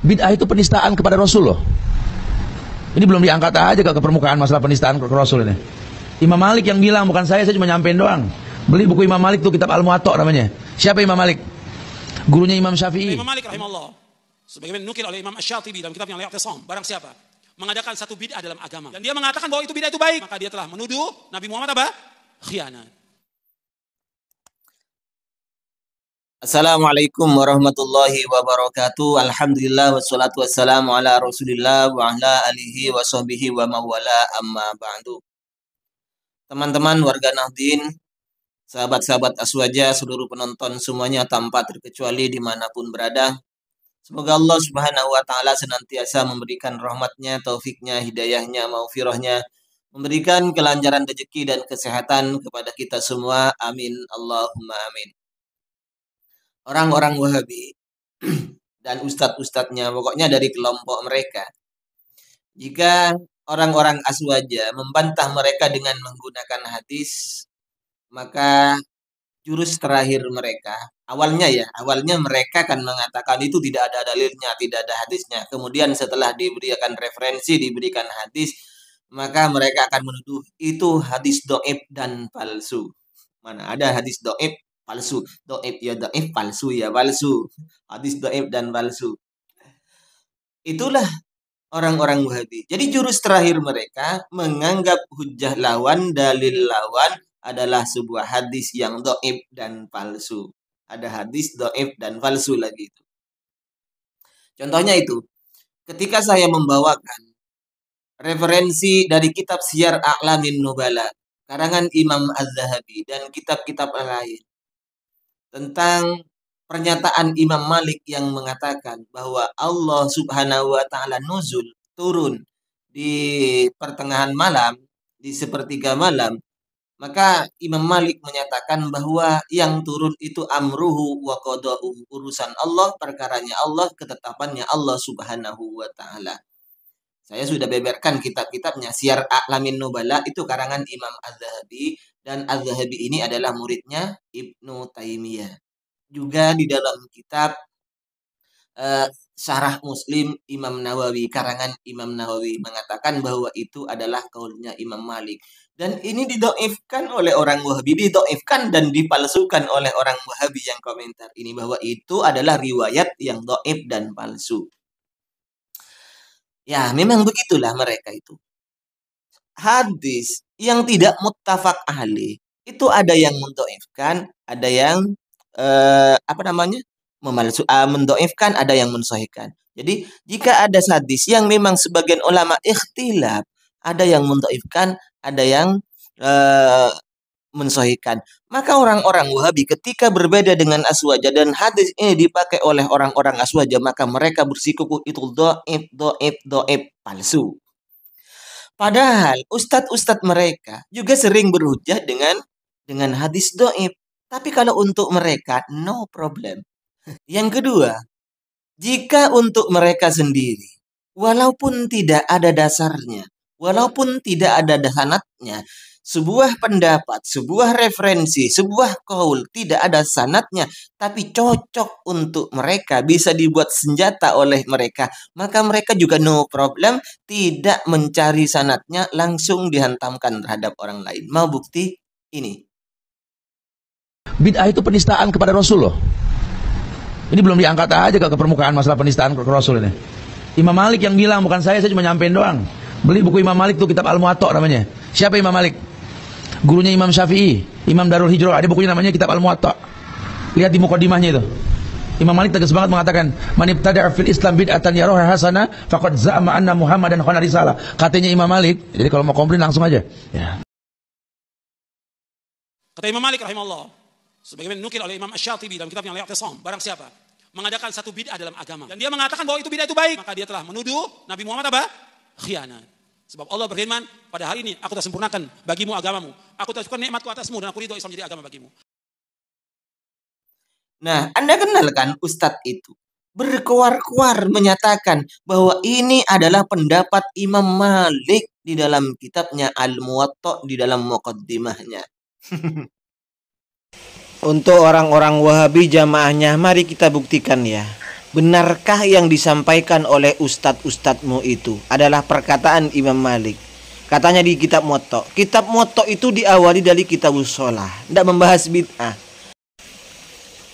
Bid'ah itu penistaan kepada Rasul loh. Ini belum diangkat aja ke permukaan masalah penistaan ke Rasul ini. Imam Malik yang bilang, bukan saya cuma nyampein doang. Beli buku Imam Malik tuh, kitab Al-Muwatta namanya. Siapa Imam Malik? Gurunya Imam Syafi'i. Imam Malik rahimahullah, sebagaimana nukil oleh Imam Asy-Syatibi dalam kitabnya Al-I'tisam, barang siapa mengadakan satu bid'ah dalam agama dan dia mengatakan bahwa itu bid'ah itu baik, maka dia telah menuduh Nabi Muhammad apa? Khianat. Assalamualaikum warahmatullahi wabarakatuh. Alhamdulillah wassalatu wassalamu ala Rasulillah wa ala alihi wa sahbihi wa mawala amma ba'du. Teman-teman warga Nahdien, sahabat-sahabat Aswaja, seluruh penonton semuanya tanpa terkecuali dimanapun berada. Semoga Allah Subhanahu wa Ta'ala senantiasa memberikan rahmatnya, taufiknya, hidayahnya, maufirahnya, memberikan kelancaran rezeki dan kesehatan kepada kita semua. Amin. Allahumma amin. Orang-orang Wahabi dan ustadz-ustadznya, pokoknya dari kelompok mereka, jika orang-orang Aswaja membantah mereka dengan menggunakan hadis, maka jurus terakhir mereka, awalnya mereka akan mengatakan itu tidak ada dalilnya, tidak ada hadisnya. Kemudian setelah diberikan referensi, diberikan hadis, maka mereka akan menuduh itu hadis dhaif dan palsu. Mana ada hadis dhaif palsu? Dhaif ya dhaif, palsu ya palsu. Hadis dhaif dan palsu. Itulah orang-orang Wahabi. Jadi jurus terakhir mereka menganggap hujjah lawan, dalil lawan adalah sebuah hadis yang dhaif dan palsu. Ada hadis dhaif dan palsu lagi itu. Contohnya itu, ketika saya membawakan referensi dari kitab Syiar A'lamin Nubala, karangan Imam Az-Zahabi dan kitab-kitab lain tentang pernyataan Imam Malik yang mengatakan bahwa Allah Subhanahu wa Ta'ala nuzul, turun di pertengahan malam, di sepertiga malam, maka Imam Malik menyatakan bahwa yang turun itu amruhu wa qada'uhu, urusan Allah, perkaranya Allah, ketetapannya Allah Subhanahu wa Ta'ala. Saya sudah beberkan kitab-kitabnya. Syiar A'lamin Nubala itu karangan Imam Az-Zahabi, dan Az-Zahabi ini adalah muridnya Ibnu Taimiyah. Juga di dalam kitab Syarah Muslim Imam Nawawi, karangan Imam Nawawi, mengatakan bahwa itu adalah kaulnya Imam Malik. Dan ini didoifkan oleh orang Wahabi, didoifkan dan dipalsukan oleh orang Wahabi yang komentar ini, bahwa itu adalah riwayat yang doif dan palsu. Ya, memang begitulah mereka itu. Hadis yang tidak muttafaq alaih itu ada yang mendoifkan, ada yang mendoifkan, ada yang mensahihkan. Jadi jika ada hadis yang memang sebagian ulama ikhtilaf, ada yang mendoifkan, ada yang mensahihkan, maka orang-orang Wahabi ketika berbeda dengan Aswaja dan hadis ini dipakai oleh orang-orang Aswaja, maka mereka bersikukuh itu dhaif, palsu. Padahal ustadz-ustadz mereka juga sering berhujjah dengan hadis dhaif. Tapi kalau untuk mereka, no problem. Yang kedua, jika untuk mereka sendiri, walaupun tidak ada dasarnya, walaupun tidak ada sanadnya, sebuah pendapat, sebuah referensi, sebuah qaul tidak ada sanadnya, tapi cocok untuk mereka, bisa dibuat senjata oleh mereka, maka mereka juga no problem, tidak mencari sanadnya, langsung dihantamkan terhadap orang lain. Mau bukti? Ini. Bid'ah itu penistaan kepada Rasul loh. Ini belum diangkat aja ke permukaan masalah penistaan ke Rasul ini. Imam Malik yang bilang, bukan saya cuma nyampein doang. Beli buku Imam Malik tuh, kitab Al-Muwatta namanya. Siapa Imam Malik? Gurunya Imam Syafi'i, Imam Darul Hijrah. Ada bukunya namanya kitab Al-Muwatta. Lihat di muqaddimahnya itu. Imam Malik tegas banget mengatakan, man ibtada'a fil Islam bid'atan yaraha hasanah faqad za'ama anna Muhammadan khana risalah. Katanya Imam Malik. Jadi kalau mau komplain langsung aja. Ya. Kata Imam Malik rahimahullah, sebagaimana nukil oleh Imam Asy-Syatibi dalam kitabnya Al-I'tisam, barang siapa mengadakan satu bid'ah dalam agama dan dia mengatakan bahwa itu bid'ah itu baik, maka dia telah menuduh Nabi Muhammad apa? Khianat. Sebab Allah berfirman, pada hari ini aku telah sempurnakan bagimu agamamu, aku telah cukupkan nikmatku atasmu, dan aku ridho Islam menjadi agama bagimu. Nah, Anda kenal kan ustadz itu? Berkuar-kuar menyatakan bahwa ini adalah pendapat Imam Malik di dalam kitabnya Al-Muwatta, di dalam muqaddimahnya. Untuk orang-orang Wahabi jamaahnya, mari kita buktikan ya. benarkah yang disampaikan oleh ustadz-ustadzmu itu adalah perkataan Imam Malik? Katanya di kitab Muwatta. Kitab Muwatta itu diawali dari kitabus shalah, tidak membahas bid'ah.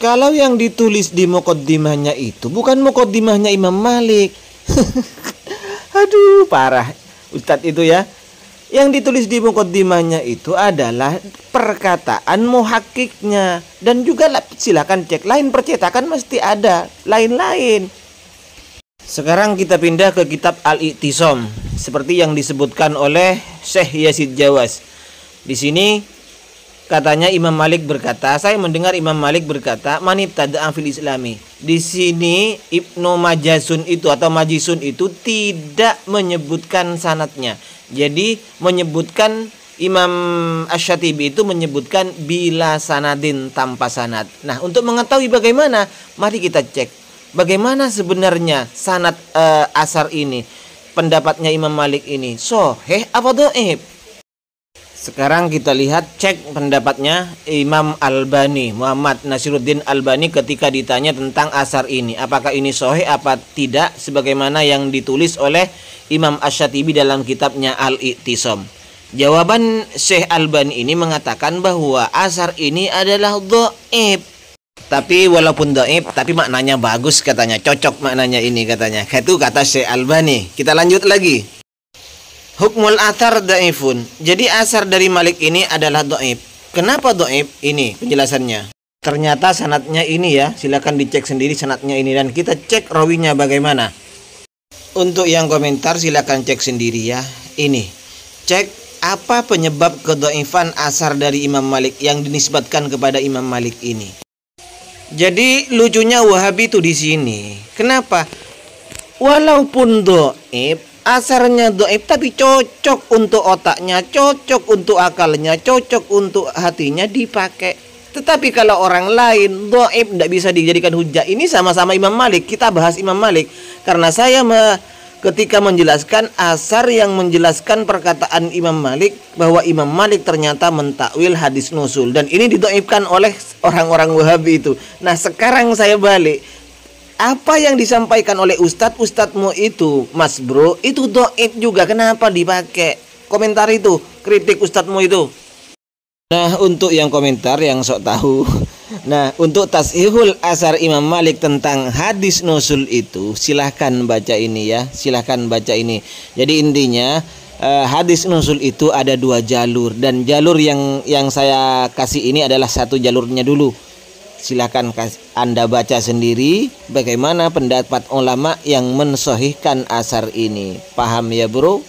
Kalau yang ditulis di muqaddimahnya itu bukan muqaddimahnya Imam Malik. Aduh, parah ustadz itu ya. Yang ditulis di muqaddimahnya itu adalah perkataan muhakkiknya. Dan juga silakan cek, lain percetakan mesti ada lain-lain. Sekarang kita pindah ke kitab Al-I'tisam seperti yang disebutkan oleh Syekh Yazid Jawas. Di sini katanya Imam Malik berkata, saya mendengar Imam Malik berkata, manibtada'a fil islami. Di sini Ibnu Majasun itu atau Majisun itu tidak menyebutkan sanadnya. Jadi menyebutkan Imam Asy-Syatibi itu menyebutkan bila sanadin, tanpa sanad. Nah, untuk mengetahui bagaimana, mari kita cek bagaimana sebenarnya sanad asar ini, pendapatnya Imam Malik ini sahih apa dhaif. Sekarang kita lihat cek pendapatnya Imam Albani, Muhammad Nasiruddin Albani ketika ditanya tentang asar ini, apakah ini sahih apa tidak sebagaimana yang ditulis oleh Imam Asy-Syatibi dalam kitabnya Al-I'tisam. Jawaban Syekh Albani ini mengatakan bahwa asar ini adalah dhaif. Tapi walaupun dhaif tapi maknanya bagus katanya, cocok maknanya ini katanya. Itu kata Syekh Albani. Kita lanjut lagi. Hukmul athar dhaifun. Jadi asar dari Malik ini adalah dhaif. Kenapa dhaif? Ini penjelasannya. Ternyata sanadnya ini ya, silakan dicek sendiri sanadnya ini dan kita cek rawinya bagaimana. Untuk yang komentar silakan cek sendiri ya. Ini cek apa penyebab kedhaifan asar dari Imam Malik yang dinisbatkan kepada Imam Malik ini. Jadi lucunya Wahabi itu di sini. Kenapa? Walaupun dhaif, asarnya dhaif tapi cocok untuk otaknya, cocok untuk akalnya, cocok untuk hatinya dipakai. Tetapi kalau orang lain dhaif tidak bisa dijadikan hujah. Ini sama-sama Imam Malik. Kita bahas Imam Malik karena saya ketika menjelaskan asar yang menjelaskan perkataan Imam Malik bahwa Imam Malik ternyata mentakwil hadis nusul dan ini didhaifkan oleh orang-orang Wahabi itu. Nah, sekarang saya balik. Apa yang disampaikan oleh ustadz-ustadzmu itu, Mas Bro, itu dhaif juga. Kenapa dipakai? Komentar itu, kritik ustadzmu itu. Nah, untuk yang komentar yang sok tahu. Nah, untuk tashihul asar Imam Malik tentang hadis nusul itu silahkan baca ini ya, silahkan baca ini. Jadi intinya hadis nusul itu ada 2 jalur dan jalur yang saya kasih ini adalah satu jalurnya dulu. Silahkan Anda baca sendiri bagaimana pendapat ulama yang mensahihkan asar ini. Paham ya, Bro?